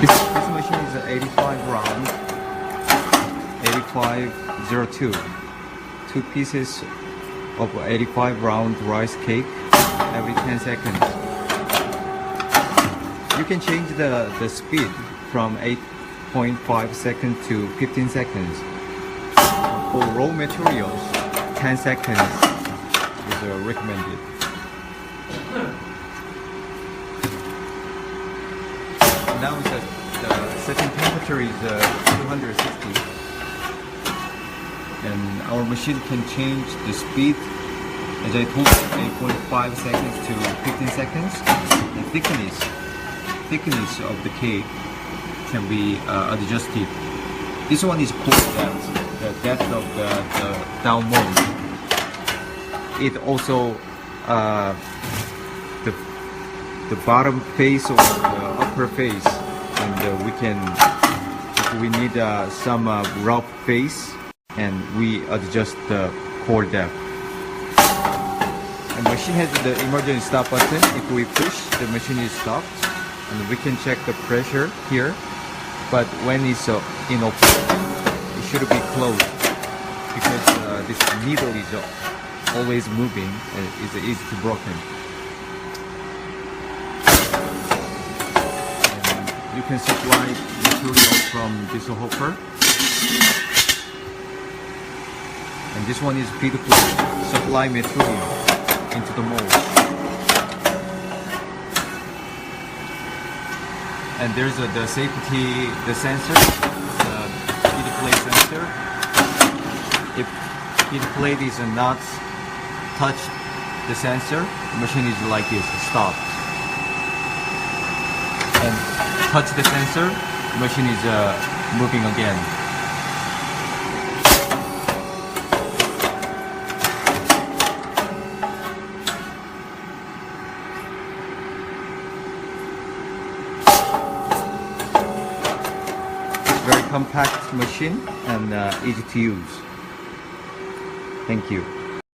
This machine is 85 round, 8502. 2 pieces of 85 round rice cake every 10 seconds. You can change the speed from 8.5 seconds to 15 seconds. For raw materials, 10 seconds is recommended. Now the setting temperature is 260, and our machine can change the speed, as I told you, 8.5 seconds to 15 seconds. The thickness of the cake can be adjusted. This one is called the depth of the down mold. It also the bottom face or the upper face, and we can, if we need some rough face, and we adjust the core depth. The machine has the emergency stop button. If we push, the machine is stopped, and we can check the pressure here. But when it's in operation, it should be closed, because this needle is always moving and it's easy to broken. And you can supply material from this hopper. And this one is beautiful. Supply material into the mold. And there's the safety, the sensor, the heat plate sensor. If heat plate is not touch the sensor, the machine is like this, stopped. And touch the sensor, the machine is moving again. Very compact machine and easy to use. Thank you.